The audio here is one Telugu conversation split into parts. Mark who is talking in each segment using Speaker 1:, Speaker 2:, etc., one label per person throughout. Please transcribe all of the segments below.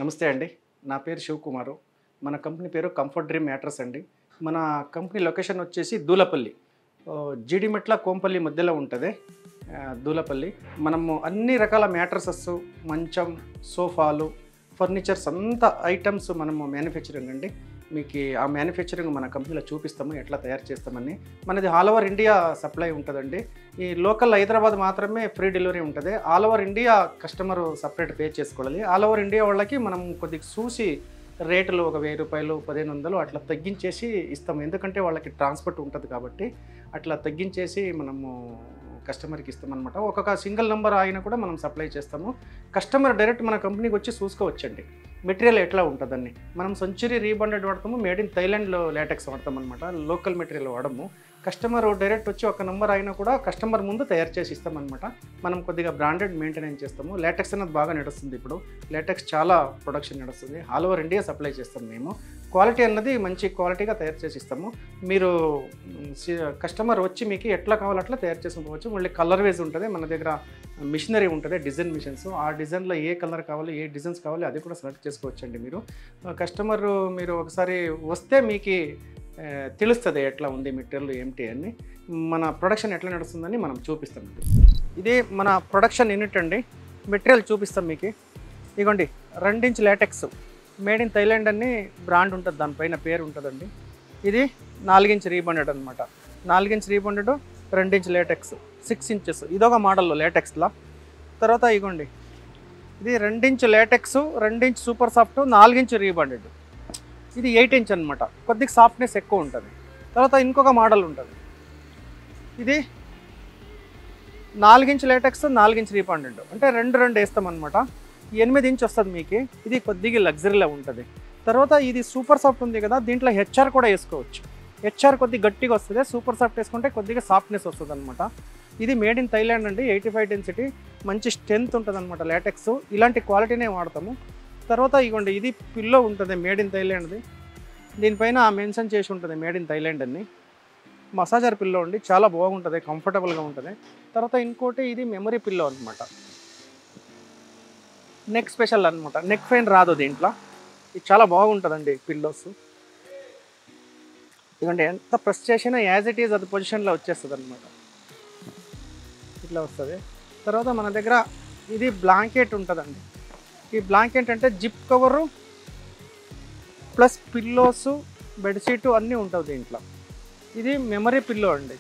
Speaker 1: నమస్తే అండి. నా పేరు శివకుమారు. మన కంపెనీ పేరు కంఫర్ట్ డ్రీమ్ మ్యాట్రెస్ అండి. మన కంపెనీ లొకేషన్ వచ్చేసి దూలపల్లి. జీడిమెట్ల, కోంపల్లి మధ్యలో ఉంటది. దూలపల్లి. మనము అన్ని రకాల మ్యాట్రెసెస్, మంచం, సోఫాలు, ఫర్నిచర్స్ అంతా ఐటమ్స్ మనము మ్యానుఫ్యాక్చరింగ్ అండి. మీకు ఆ మ్యానుఫ్యాక్చరింగ్ మన కంపెనీలో చూపిస్తాము ఎట్లా తయారు చేస్తామని. మనది ఆల్ ఓవర్ ఇండియా సప్లై ఉంటుందండి. ఈ లోకల్ హైదరాబాద్ మాత్రమే ఫ్రీ డెలివరీ ఉంటుంది. All over India customer separate pay చేసుకోవాలి. ఆల్ ఓవర్ ఇండియా వాళ్ళకి మనం కొద్దిగా చూసి రేటులు ఒక ₹1000, 1500 అట్లా తగ్గించేసి ఇస్తాము. ఎందుకంటే వాళ్ళకి ట్రాన్స్పోర్ట్ ఉంటుంది కాబట్టి అట్లా తగ్గించేసి మనము కస్టమర్కి ఇస్తామన్నమాట. ఒక్కొక్క సింగిల్ నెంబర్ అయినా కూడా మనం సప్లై చేస్తాము. కస్టమర్ డైరెక్ట్ మన కంపెనీకి వచ్చి చూసుకోవచ్చండి మెటీరియల్ ఎట్లా ఉంటుందని. మనం సెంచురీ రీబాండెడ్ వాడతాము, మేడ్ ఇన్ థైలాండ్లో లాటెక్స్ వాడతాం అనమాట. లోకల్ మెటీరియల్ వాడము. కస్టమర్ డైరెక్ట్ వచ్చి ఒక నెంబర్ అయినా కూడా కస్టమర్ ముందు తయారు చేసి ఇస్తామన్నమాట. మనం కొద్దిగా బ్రాండెడ్ మెయింటెనెన్స్ చేస్తాము. లాటెక్స్ అనేది బాగా నడుస్తుంది ఇప్పుడు. లాటెక్స్ చాలా ప్రొడక్షన్ నడుస్తుంది. ఆల్ ఓవర్ ఇండియా సప్లై చేస్తాం మేము. క్వాలిటీ అన్నది మంచి క్వాలిటీగా తయారు చేసి ఇస్తాము. మీరు కస్టమర్ వచ్చి మీకు ఎట్లా కావాలో అట్లా తయారు చేసుకోవచ్చు. మళ్ళీ కలర్ వైజ్ ఉంటుంది. మన దగ్గర మిషనరీ ఉంటుంది, డిజైన్ మిషన్స్. ఆ డిజైన్లో ఏ కలర్ కావాలి, ఏ డిజైన్స్ కావాలి అది కూడా సెలెక్ట్ చేసుకోవచ్చండి. కస్టమర్ మీరు ఒకసారి వస్తే మీకు తెలుస్తుంది ఎట్లా ఉంది మెటీరియల్ ఏమిటి అని. మన ప్రొడక్షన్ ఎట్లా నడుస్తుందని మనం చూపిస్తాం. ఇది మన ప్రొడక్షన్ యూనిట్ అండి. మెటీరియల్ చూపిస్తాం మీకు. ఇగోండి 2 inch LaTeX made in Thailand అని బ్రాండ్ ఉంటుంది, దానిపైన పేరు ఉంటుందండి. ఇది 4 ఇంచ్ రీబాండెడ్ అనమాట. 4 inch rebonded, 2 inch LaTeX, 6 inches. ఇదొక మోడల్లో లాటెక్స్లా. తర్వాత ఇగోండి ఇది 2 inch LaTeX, 2 inch super soft, 4 inch rebonded. ఇది 8 ఇంచ్ అనమాట. కొద్దిగా సాఫ్ట్నెస్ ఎక్కువ ఉంటుంది. తర్వాత ఇంకొక మోడల్ ఉంటుంది. ఇది 4 ఇంచ్ లాటెక్స్, 4 ఇంచ్ రీబాండెడ్. అంటే 2 వేస్తామన్నమాట. 8 ఇంచ్ వస్తుంది మీకు. ఇది కొద్దిగా లగ్జరీలో ఉంటుంది. తర్వాత ఇది సూపర్ సాఫ్ట్ ఉంది కదా, దీంట్లో హెచ్ఆర్ కూడా వేసుకోవచ్చు. హెచ్ఆర్ కొద్దిగా గట్టిగా వస్తుంది. సూపర్ సాఫ్ట్ వేసుకుంటే కొద్దిగా సాఫ్ట్నెస్ వస్తుంది అనమాట. ఇది మేడ్ ఇన్ థైలాండ్ అండి. 85 డెన్సిటీ, మంచి స్ట్రెంత్ ఉంటుంది అనమాట. లాటెక్స్ ఇలాంటి క్వాలిటీనే వాడతాము. తర్వాత ఇగోండి ఇది పిల్లో ఉంటుంది, మేడ్ ఇన్ థైలాండ్ది. దీనిపైన మెన్షన్ చేసి ఉంటుంది మేడ్ ఇన్ థైలాండ్ అని. మసాజర్ పిల్లో అండి, చాలా బాగుంటుంది, కంఫర్టబుల్గా ఉంటుంది. తర్వాత ఇంకోటి ఇది మెమరీ పిల్లో అనమాట. నెక్ స్పెషల్ అనమాట. నెక్ పెయిన్ రాదు దీంట్లో. ఇది చాలా బాగుంటుందండి పిల్లోస్. ఇదిగోండి ఎంత ప్రెస్ చేసినా యాజ్ ఇట్ ఈజ్ అది పొజిషన్లో వచ్చేస్తుంది అనమాట. ఇట్లా వస్తుంది. తర్వాత మన దగ్గర ఇది బ్లాంకెట్ ఉంటుందండి. ఈ బ్లాంకెట్ అంటే zip cover plus pillows, bedsheet అన్నీ ఉంటుంది దీంట్లో. ఇది మెమరీ పిల్లో అండి.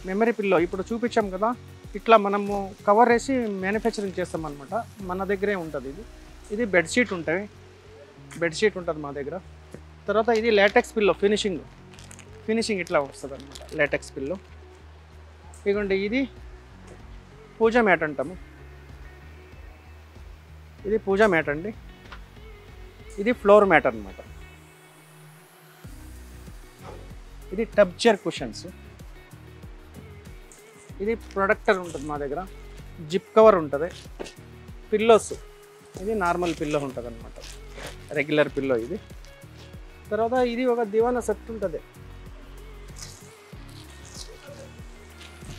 Speaker 1: మెమరీ పిల్లో ఇప్పుడు చూపించాం కదా, ఇట్లా మనము కవర్ వేసి మ్యానుఫ్యాక్చరింగ్ చేస్తామన్నమాట. మన దగ్గరే ఉంటుంది ఇది. ఇది బెడ్షీట్ ఉంటుంది, బెడ్షీట్ ఉంటుంది మా దగ్గర. తర్వాత ఇది లాటెక్స్ పిల్లో, ఫినిషింగ్ ఇట్లా వస్తుంది అనమాట లాటెక్స్ పిల్లో. ఇదిగోండి ఇది పూజా మ్యాట్ అంటాము. ఇది పూజా మ్యాట్ అండి. ఇది ఫ్లోర్ మ్యాట్ అనమాట. ఇది టబ్ చైర్ కుషన్స్. ఇది ప్రొడక్టర్ ఉంటుంది మా దగ్గర. జిప్ కవర్ ఉంటుంది. పిల్లోస్ ఇది నార్మల్ పిల్లో ఉంటుంది అనమాట, రెగ్యులర్ పిల్లో ఇది. తర్వాత ఇది ఒక దివానా సెట్ ఉంటుంది.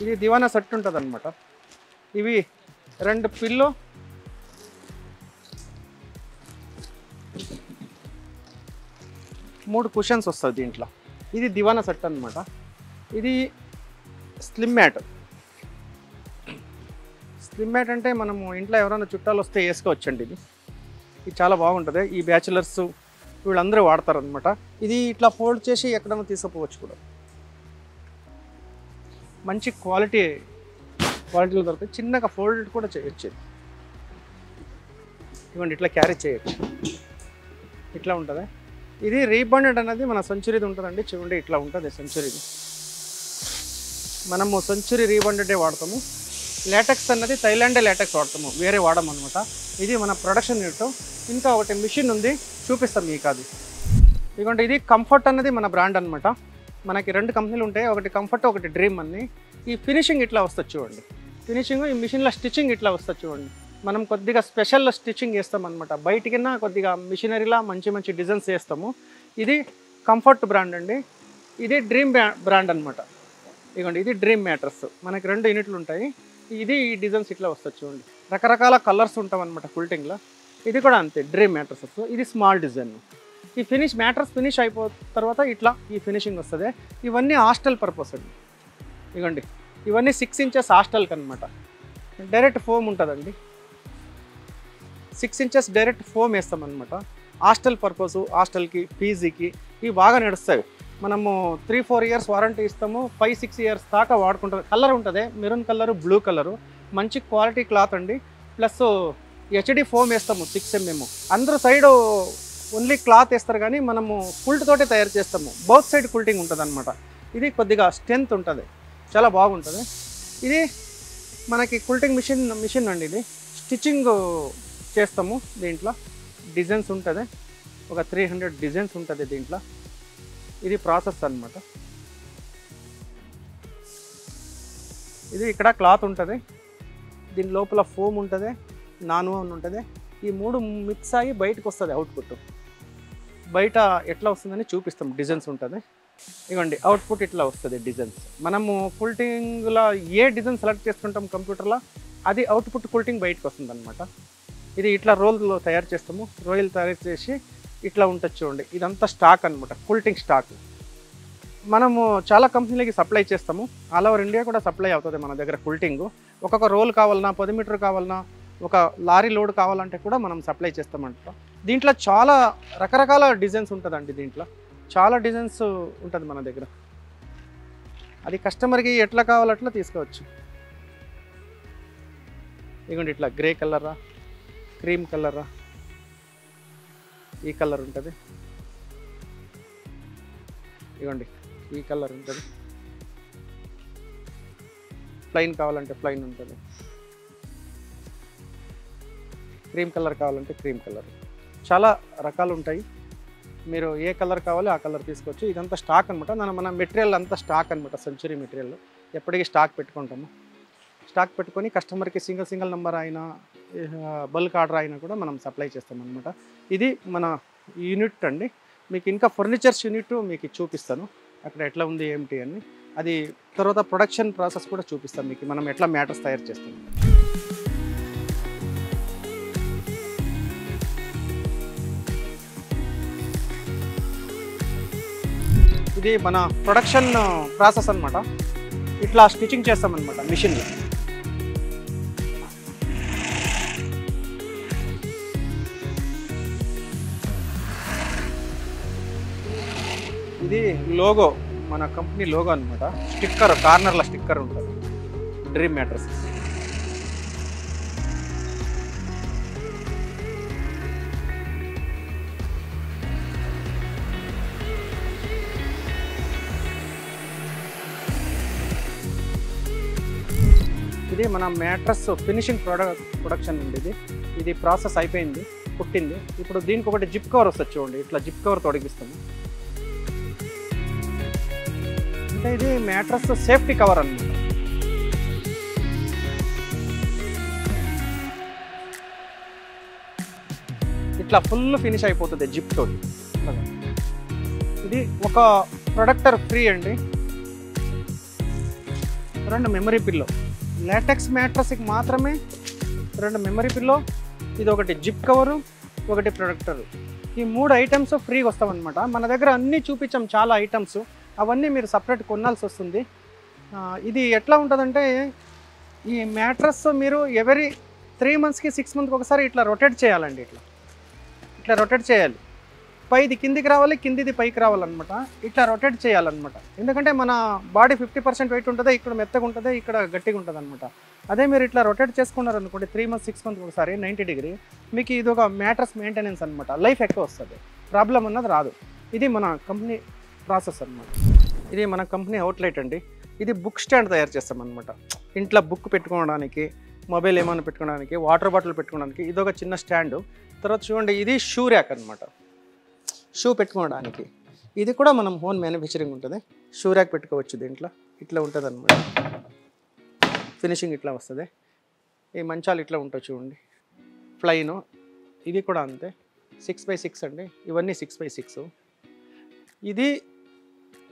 Speaker 1: ఇది దివానా సెట్ ఉంటుంది అనమాట. ఇవి 2 పిల్లో, 3 కుషన్స్ వస్తుంది దీంట్లో. ఇది దివానా సెట్ అనమాట. ఇది స్లిమ్ మ్యాట్. స్లిమ్ మ్యాట్ అంటే మనము ఇంట్లో ఎవరైనా చుట్టాలు వస్తే వేసుకోవచ్చండి. ఇది చాలా బాగుంటుంది. ఈ బ్యాచులర్స్ వీళ్ళందరూ వాడతారు అనమాట. ఇది ఇట్లా ఫోల్డ్ చేసి ఎక్కడైనా తీసుకుపోవచ్చు కూడా. మంచి క్వాలిటీలో దొరుకుతాయి. చిన్నగా ఫోల్డ్ కూడా చేయొచ్చు. ఇవ్వండి ఇట్లా క్యారీ చేయొచ్చు. ఇట్లా ఉంటుంది. ఇది రీబాండెడ్ అనేది మన సెంచురీది ఉంటుందండి. చూడండి ఇట్లా ఉంటుంది సెంచురీది. మనము సెంచురీ రీబాండెడే వాడతాము. లాటెక్స్ అన్నది థైలాండే లాటెక్స్ వాడతాము, వేరే వాడము అనమాట. ఇది మన ప్రొడక్షన్ యూనిట్. ఇంకా ఒకటి మిషన్ ఉంది, చూపిస్తాం మీకు అది. ఇదిగోండి ఇది కంఫర్ట్ అన్నది మన బ్రాండ్ అనమాట. మనకి 2 కంపెనీలు ఉంటాయి, ఒకటి కంఫర్ట్, ఒకటి డ్రీమ్ అని. ఈ ఫినిషింగ్ ఇట్లా వస్తుంది చూడండి. ఫినిషింగ్ ఈ మిషన్లో స్టిచ్చింగ్ ఇట్లా వస్తుంది చూడండి. మనం కొద్దిగా స్పెషల్ స్టిచ్చింగ్ చేస్తాం అనమాట. బయటికన్నా కొద్దిగా మిషనరీలా మంచి డిజైన్స్ చేస్తాము. ఇది కంఫర్ట్ బ్రాండ్ అండి. ఇది డ్రీమ్ బ్రాండ్ అనమాట. ఇదిగోండి ఇది డ్రీమ్ మ్యాట్రెస్. మనకి 2 యూనిట్లు ఉంటాయి. ఇది ఈ డిజైన్స్ ఇట్లా వస్తుంది చూడండి. రకరకాల కలర్స్ ఉంటాం అనమాట. ఫుల్టింగ్లో ఇది కూడా అంతే డ్రీమ్ మ్యాట్రసెస్. ఇది స్మాల్ డిజైన్. ఈ మ్యాట్రస్ ఫినిష్ అయిపోయిన తర్వాత ఇట్లా ఈ ఫినిషింగ్ వస్తుంది. ఇవన్నీ హాస్టల్ పర్పస్ అండి. ఇవ్వండి ఇవన్నీ 6 ఇంచెస్ హాస్టల్కి అనమాట. డైరెక్ట్ ఫోమ్ ఉంటుందండి. 6 ఇంచెస్ డైరెక్ట్ ఫోమ్ వేస్తాం అనమాట. హాస్టల్ పర్పసు, హాస్టల్కి, పీజీకి ఇవి బాగా నడుస్తాయి. మనము 3-4 ఇయర్స్ వారంటీ ఇస్తాము. 5-6 ఇయర్స్ దాకా వాడుకుంటారు. కలర్ ఉంటుంది మెరూన్ కలరు, బ్లూ కలరు, మంచి క్వాలిటీ క్లాత్ అండి. ప్లస్ హెచ్డి ఫోమ్ వేస్తాము 6 mm. అందరూ సైడు ఓన్లీ క్లాత్ వేస్తారు కానీ మనము కుల్ట్ తోటి తయారు చేస్తాము. బౌత్ సైడ్ కుల్టింగ్ ఉంటుంది అనమాట. ఇది కొద్దిగా స్ట్రెంత్ ఉంటుంది, చాలా బాగుంటుంది. ఇది మనకి కుల్టింగ్ మిషన్ అండి. ఇది స్టిచ్చింగ్ చేస్తాము. దీంట్లో డిజైన్స్ ఉంటుంది, ఒక 300 డిజైన్స్ ఉంటుంది దీంట్లో. ఇది ప్రాసెస్ అనమాట. ఇది ఇక్కడ క్లాత్ ఉంటుంది, దీని లోపల ఫోమ్ ఉంటుంది, నాన్ ఓవెన్ ఉంటుంది. ఈ 3 మిక్స్ అయ్యి బయటకు వస్తుంది అవుట్పుట్. బయట ఎట్లా వస్తుందని చూపిస్తాం. డిజైన్స్ ఉంటుంది. ఇవ్వండి అవుట్పుట్ ఇట్లా వస్తుంది డిజైన్స్. మనము కుల్టింగ్లో ఏ డిజైన్ సెలెక్ట్ చేసుకుంటాం కంప్యూటర్లో, అది అవుట్పుట్ కుల్టింగ్ బయటకు వస్తుంది అనమాట. ఇది ఇట్లా రోల్లో తయారు చేస్తాము. రోయల్ తయారు చేసి ఇట్లా ఉంటుంది చూడండి. ఇదంతా స్టాక్ అనమాట, కుల్టింగ్ స్టాక్. మనము చాలా కంపెనీలకి సప్లై చేస్తాము. ఆల్ ఓవర్ ఇండియా కూడా సప్లై అవుతుంది మన దగ్గర కుల్టింగ్. ఒక్కొక్క రోల్ కావాలన్నా, 10 మీటర్ కావాలన్నా, ఒక లారీ లోడ్ కావాలంటే కూడా మనం సప్లై చేస్తామంట. దీంట్లో చాలా రకరకాల డిజైన్స్ ఉంటుందండి. దీంట్లో చాలా డిజైన్స్ ఉంటుంది మన దగ్గర. అది కస్టమర్కి ఎట్లా కావాలో అట్లా తీసుకోవచ్చు. ఇదిగోండి ఇట్లా గ్రే కలరా, క్రీమ్ కలరా, ఈ కలర్ ఉంటుంది. ఇదిగోండి ఈ కలర్ ఉంటుంది. ప్లెయిన్ కావాలంటే ప్లెయిన్ ఉంటుంది, క్రీమ్ కలర్ కావాలంటే క్రీమ్ కలర్. చాలా రకాలు ఉంటాయి. మీరు ఏ కలర్ కావాలో ఆ కలర్ తీసుకోవచ్చు. ఇదంతా స్టాక్ అనమాట. మన మెటీరియల్ అంతా స్టాక్ అనమాట. సెంచురీ మెటీరియల్ ఎప్పటికీ స్టాక్ పెట్టుకుంటాము. స్టాక్ పెట్టుకొని కస్టమర్కి సింగిల్ నెంబర్ అయినా, బల్క్ ఆర్డర్ అయినా కూడా మనం సప్లై చేస్తాం అనమాట. ఇది మన యూనిట్ అండి. మీకు ఇంకా ఫర్నిచర్స్ యూనిట్ మీకు చూపిస్తాను, అక్కడ ఎట్లా ఉంది ఏమిటి అని. అది తర్వాత ప్రొడక్షన్ ప్రాసెస్ కూడా చూపిస్తాం మీకు, మనం ఎట్లా మ్యాటర్స్ తయారు చేస్తాం. ఇది మన ప్రొడక్షన్ ప్రాసెస్ అనమాట. ఇట్లా స్టిచ్చింగ్ చేస్తామన్నమాట మిషన్లో. ఇది లోగో, మన కంపెనీ లోగో అనమాట. స్టిక్కర్, కార్నర్ల స్టిక్కర్ ఉంటుంది డ్రీమ్ మ్యాట్రస్. ఇది మన మ్యాట్రస్ ఫినిషింగ్ ప్రొడక్షన్ అండి. ఇది ప్రాసెస్ అయిపోయింది, పుట్టింది. ఇప్పుడు దీనికి ఒకటి జిప్ కవర్ వస్తుంది చూడండి. ఇట్లా జిప్ కవర్ తొడిగిస్తాము. అంటే ఇది మ్యాట్రస్ సేఫ్టీ కవర్ అన్నమాట. ఇట్లా ఫుల్ ఫినిష్ అయిపోతుంది జిప్ తోటి. ఇది ఒక ప్రొడక్టర్ ఫ్రీ అండి. 2 మెమరీ పిల్లో, లాటెక్స్ మ్యాట్రస్కి మాత్రమే 2 మెమరీ పిల్లో, ఇది ఒకటి జిప్ కవరు, ఒకటి ప్రొడక్టరు. ఈ 3 ఐటమ్స్ ఫ్రీగా వస్తామన్నమాట. మన దగ్గర అన్నీ చూపించాం, చాలా ఐటమ్స్. అవన్నీ మీరు సపరేట్ కొనాల్సి వస్తుంది. ఇది ఎట్లా ఉంటుందంటే, ఈ మ్యాట్రస్ మీరు ఎవరీ 3 మంత్స్కి 6 మంత్స్కి ఒకసారి ఇట్లా రొటేట్ చేయాలండి. ఇట్లా రొటేట్ చేయాలి. పైది కిందికి రావాలి, కిందిది పైకి రావాలన్నమాట. ఇట్లా రొటేట్ చేయాలన్నమాట. ఎందుకంటే మన బాడీ 50% వెయిట్ ఉంటుంది, ఇక్కడ మెత్తగా ఉంటుంది, ఇక్కడ గట్టిగా ఉంటుంది అనమాట. అదే మీరు ఇట్లా రొటేట్ చేసుకున్నారనుకోండి 3 మంత్స్ 6 మంత్స్ ఒకసారి 90 డిగ్రీ, మీకు ఇది ఒక మ్యాట్రస్ మెయింటెనెన్స్ అనమాట. లైఫ్ ఎక్కువ వస్తుంది, ప్రాబ్లం అన్నది రాదు. ఇది మన కంపెనీ ప్రాసెస్ అనమాట. ఇది మన కంపెనీ అవుట్లెట్ అండి. ఇది బుక్ స్టాండ్ తయారు చేస్తామన్నమాట. ఇంట్లో బుక్ పెట్టుకోవడానికి, మొబైల్ ఏమైనా పెట్టుకోవడానికి, వాటర్ బాటిల్ పెట్టుకోవడానికి ఇదొక చిన్న స్టాండు. తర్వాత చూడండి, ఇది షూ ర్యాక్ అనమాట. షూ పెట్టుకోవడానికి ఇది కూడా మనం హోమ్ మ్యానుఫ్యాక్చరింగ్ ఉంటుంది. షూ ర్యాక్ పెట్టుకోవచ్చు దీంట్లో. ఇట్లా ఉంటుంది అనమాట. ఫినిషింగ్ ఇట్లా వస్తుంది. ఈ మంచాలు ఇట్లా ఉంటుంది చూడండి, ప్లైను. ఇది కూడా అంతే, 6x6 అండి. ఇవన్నీ 6x6. ఇది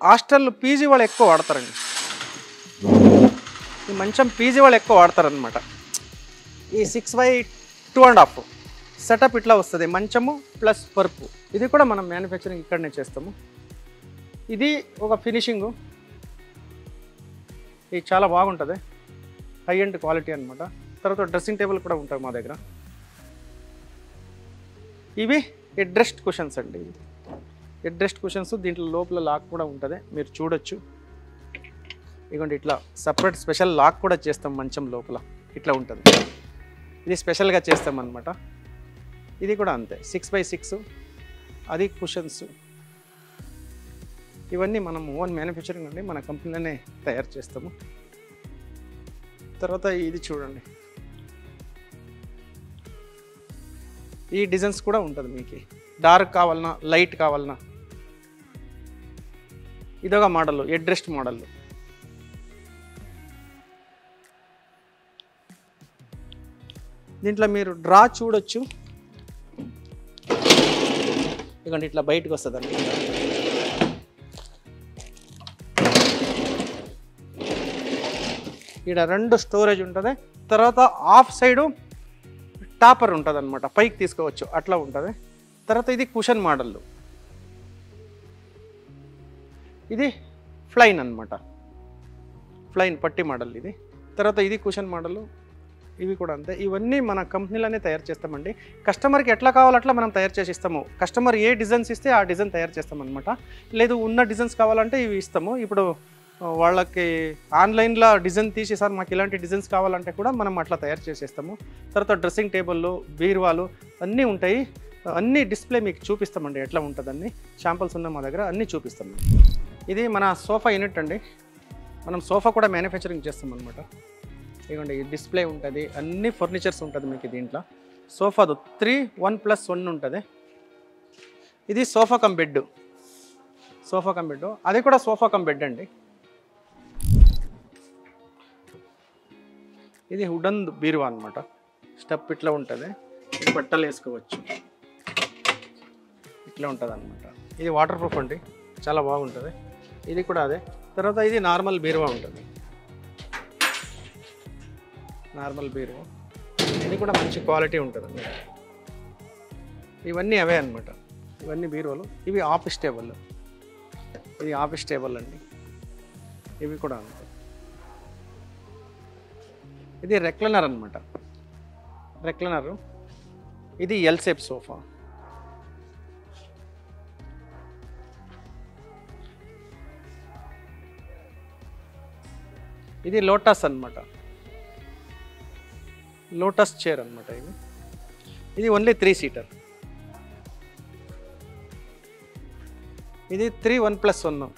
Speaker 1: హాస్టల్ పీజీ వాళ్ళు ఎక్కువ వాడతారండి. ఈ మంచం పీజీ వాళ్ళు ఎక్కువ వాడతారనమాట. ఈ 6x2.5 సెటప్ ఇట్లా వస్తుంది, మంచము ప్లస్ పరుపు. ఇది కూడా మనం మ్యానుఫ్యాక్చరింగ్ ఇక్కడనే చేస్తాము. ఇది ఒక ఫినిషింగు, ఇది చాలా బాగుంటుంది, హై ఎండ్ క్వాలిటీ అనమాట. తర్వాత డ్రెస్సింగ్ టేబుల్ కూడా ఉంటుంది మా దగ్గర. ఇవి హెడ్ రెస్ట్ కుషన్స్ అండి. హెడ్ రెస్ట్ కుషన్స్, దీంట్లో లోపల లాక్ కూడా ఉంటుంది, మీరు చూడొచ్చు. ఇదిగోండి ఇట్లా సపరేట్ స్పెషల్ లాక్ కూడా చేస్తాం మంచం లోపల, ఇట్లా ఉంటుంది. ఇది స్పెషల్గా చేస్తాం అనమాట. ఇది కూడా అంతే 6x6, అది కుషన్స్. ఇవన్నీ మనం ఓన్ మ్యానుఫ్యాక్చరింగ్ అండి, మన కంపెనీలోనే తయారు చేస్తాము. తర్వాత ఇది చూడండి, ఈ డిజైన్స్ కూడా ఉంటుంది మీకు, డార్క్ కావాలన్నా లైట్ కావాలన్నా. ఇదొక మోడల్, హెడ్ రెస్ట్ మోడల్. దీంట్లో మీరు డ్రా చూడొచ్చు, ఇదిగోండి ఇట్లా బయటకు వస్తుంది అండి. ఇక్కడ 2 స్టోరేజ్ ఉంటుంది. తర్వాత ఆఫ్ సైడు టాపర్ ఉంటుంది అనమాట, పైకి తీసుకోవచ్చు, అట్లా ఉంటుంది. తర్వాత ఇది కుషన్ మోడల్, ఇది ఫ్లైన్ అనమాట, ఫ్లైన్ పట్టి మోడల్ ఇది. తర్వాత ఇది కుషన్ మోడల్, ఇవి కూడా అంతే. ఇవన్నీ మన కంపెనీలోనే తయారు చేస్తామండి. కస్టమర్కి ఎట్లా కావాలో అట్లా మనం తయారు చేసి ఇస్తాము. కస్టమర్ ఏ డిజైన్స్ ఇస్తే ఆ డిజైన్ తయారు చేస్తామన్నమాట. లేదు ఉన్న డిజైన్స్ కావాలంటే ఇవి ఇస్తాము. ఇప్పుడు వాళ్ళకి ఆన్లైన్లో డిజైన్ తీసి సార్ మాకు ఇలాంటి డిజైన్స్ కావాలంటే కూడా మనం అట్లా తయారు చేసేస్తాము. తర్వాత డ్రెస్సింగ్ టేబుల్లు, బీరువాలు అన్నీ ఉంటాయి. అన్నీ డిస్ప్లే మీకు చూపిస్తామండి ఎట్లా ఉంటుందని. శాంపుల్స్ ఉన్న మా దగ్గర అన్నీ చూపిస్తాము. ఇది మన సోఫా యూనిట్ అండి. మనం సోఫా కూడా మ్యానుఫ్యాక్చరింగ్ చేస్తాం అనమాట. ఇదిగోండి ఈ డిస్ప్లే ఉంటుంది, అన్ని ఫర్నిచర్స్ ఉంటుంది మీకు దీంట్లో. సోఫాదు 3+1 ఉంటుంది. ఇది sofa cum bed, sofa cum bed, అది కూడా సోఫా కమ్ బెడ్ అండి. ఇది వుడన్ బీరువా అనమాట, స్టెప్ ఇట్లా ఉంటుంది, ఇది బట్టలు వేసుకోవచ్చు, ఇట్లా ఉంటుంది అనమాట. ఇది వాటర్ ప్రూఫ్ అండి, చాలా బాగుంటుంది. ఇది కూడా అదే. తర్వాత ఇది నార్మల్ బీరువా ఉంటుంది, నార్మల్ బీరువా. ఇది కూడా మంచి క్వాలిటీ ఉంటుంది. ఇవన్నీ అవే అనమాట, ఇవన్నీ బీరువాలు. ఇవి ఆఫీస్ టేబుల్, ఇది ఆఫీస్ టేబుల్ అండి. ఇవి కూడా అంతే. ఇది రెక్లైనర్ అనమాట, రెక్లైనరు. ఇది ఎల్ షేప్ సోఫా. ఇది లోటస్ అనమాట, లోటస్ చైర్ అనమాట. ఇది ఓన్లీ 3 సీటర్. ఇది 3+1.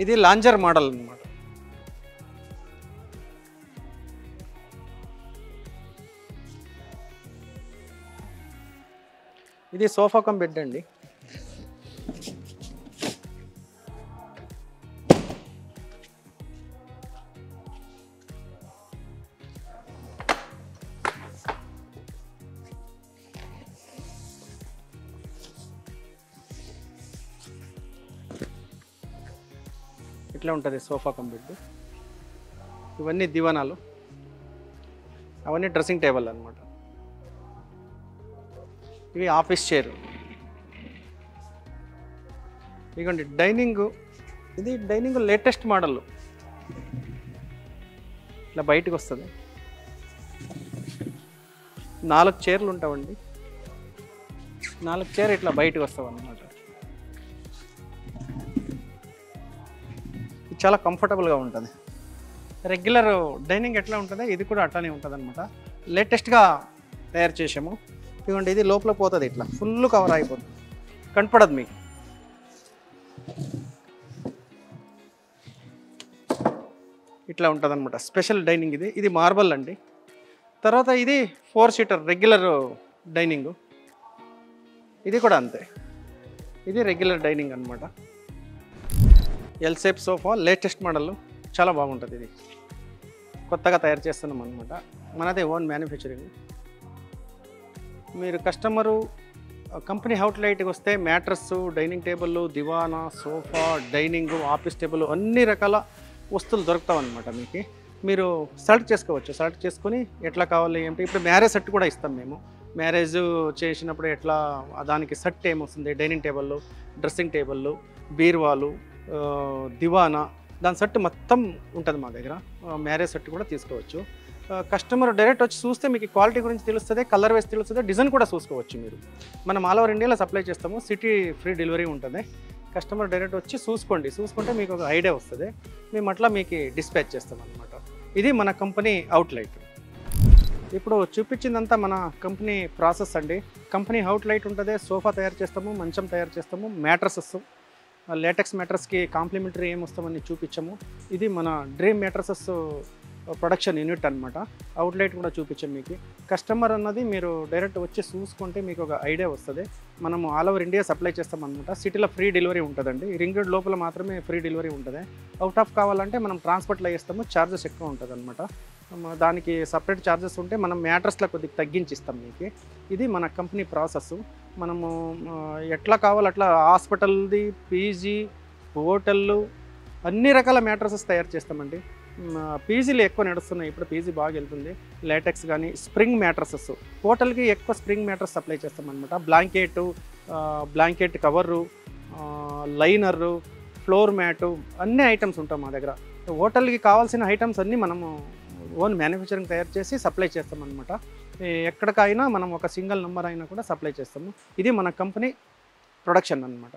Speaker 1: ఇది లాంజర్ మోడల్ అనమాట. ఇది సోఫా కమ్ బెడ్ అండి. ఇట్లా ఉంటుంది సోఫా కమ్ బెడ్. ఇవన్నీ దివానాలు, అవన్నీ డ్రెస్సింగ్ టేబుల్ అనమాట. ఇవి ఆఫీస్ చైర్. ఇదిగోండి డైనింగ్, ఇది డైనింగ్ లేటెస్ట్ మోడల్, ఇట్లా బయటకు వస్తుంది. 4 చైర్లు ఉంటామండి, 4 చైర్ ఇట్లా బయటకు వస్తాం అన్నమాట. ఇది చాలా కంఫర్టబుల్గా ఉంటుంది. రెగ్యులర్ డైనింగ్ ఎట్లా ఉంటుందో ఇది కూడా అట్లానే ఉంటుంది అనమాట. లేటెస్ట్గా తయారు చేసాము. ఇదిగోండి ఇది లోపల పోతుంది, ఇట్లా ఫుల్ కవర్ అయిపోతుంది, కనపడదు మీకు. ఇట్లా ఉంటుంది అనమాట స్పెషల్ డైనింగ్. ఇది మార్బల్ అండి. తర్వాత ఇది 4 సీటర్ రెగ్యులర్ డైనింగ్. ఇది కూడా అంతే, ఇది రెగ్యులర్ డైనింగ్ అనమాట. L shape sofa latest model, చాలా బాగుంటుంది. ఇది కొత్తగా తయారు చేస్తున్నాం అనమాట, మనదే ఓన్ మ్యానుఫ్యాక్చరింగ్. మీరు కస్టమరు కంపెనీ అవుట్లెట్కి వస్తే మ్యాట్రస్, డైనింగ్ టేబుల్, దివానా, సోఫా, డైనింగ్, ఆఫీస్ టేబుల్ అన్ని రకాల వస్తువులు దొరుకుతాం అనమాట మీకు. మీరు సెలెక్ట్ చేసుకోవచ్చు. సెలెక్ట్ చేసుకొని ఎట్లా కావాలి ఏంటి, ఇప్పుడు మ్యారేజ్ సెట్ కూడా ఇస్తాం మేము. మ్యారేజ్ చేసినప్పుడు ఎట్లా దానికి సెట్ ఏమొస్తుంది, డైనింగ్ టేబుల్లు, డ్రెస్సింగ్ టేబుల్లు, బీరువాలు, దివానా, దాని సెట్ మొత్తం ఉంటుంది మా దగ్గర. మ్యారేజ్ సెట్ కూడా తీసుకోవచ్చు. కస్టమర్ డైరెక్ట్ వచ్చి చూస్తే మీకు క్వాలిటీ గురించి తెలుస్తుంది, కలర్ వేసి తెలుస్తుంది, డిజైన్ కూడా చూసుకోవచ్చు మీరు. మనం ఆల్ ఓవర్ ఇండియాలో సప్లై చేస్తాము, సిటీ ఫ్రీ డెలివరీ ఉంటుంది. కస్టమర్ డైరెక్ట్ వచ్చి చూసుకుంటే మీకు ఒక ఐడియా వస్తుంది, మేము అట్లా మీకు డిస్పాచ్ చేస్తాం అనమాట. ఇది మన కంపెనీ అవుట్లెట్. ఇప్పుడు చూపించిందంతా మన కంపెనీ ప్రాసెస్ అండి. కంపెనీ అవుట్లెట్ ఉంటుంది, సోఫా తయారు చేస్తాము, మంచం తయారు చేస్తాము, మ్యాట్రసెస్, లేటెక్స్ మ్యాట్రస్కి కాంప్లిమెంటరీ ఏమొస్తామని చూపించాము. ఇది మన డ్రీమ్ మ్యాట్రసెస్ ప్రొడక్షన్ యూనిట్ అనమాట. అవుట్లెట్ కూడా చూపించాం మీకు. కస్టమర్ అన్నది మీరు డైరెక్ట్ వచ్చి చూసుకుంటే మీకు ఒక ఐడియా వస్తుంది. మనము ఆల్ ఓవర్ ఇండియా సప్లై చేస్తాం అనమాట. సిటీలో ఫ్రీ డెలివరీ ఉంటుందండి, రింగ్ రోడ్ లోపల మాత్రమే ఫ్రీ డెలివరీ ఉంటుంది. అవుట్ ఆఫ్ కావాలంటే మనం ట్రాన్స్పోర్ట్లో వేస్తాము, ఛార్జెస్ ఎక్కువ ఉంటుంది అనమాట. దానికి సపరేట్ ఛార్జెస్ ఉంటే మనం మ్యాట్రస్లో కొద్దిగా తగ్గించి ఇస్తాం మీకు. ఇది మన కంపెనీ ప్రాసెస్. మనము ఎట్లా కావాలో అట్లా హాస్పిటల్ది, పీజీ, హోటళ్ళు, అన్ని రకాల మ్యాట్రసెస్ తయారు చేస్తామండి. పీజీలు ఎక్కువ నడుస్తున్నాయి ఇప్పుడు, పీజీ బాగా వెళ్తుంది. లేటెక్స్ కానీ స్ప్రింగ్ మ్యాట్రసెస్, హోటల్కి ఎక్కువ స్ప్రింగ్ మ్యాట్రస్ సప్లై చేస్తామన్నమాట. బ్లాంకెట్ కవర్రు, లైనరు, ఫ్లోర్ మ్యాటు, అన్ని ఐటమ్స్ ఉంటాయి మా దగ్గర. హోటల్కి కావాల్సిన ఐటమ్స్ అన్నీ మనము ఓన్ మ్యానుఫ్యాక్చరింగ్ తయారు చేసి సప్లై చేస్తామన్నమాట. ఎక్కడికైనా మనం ఒక సింగిల్ నెంబర్ అయినా కూడా సప్లై చేస్తాము. ఇది మన కంపెనీ ప్రొడక్షన్ అన్నమాట.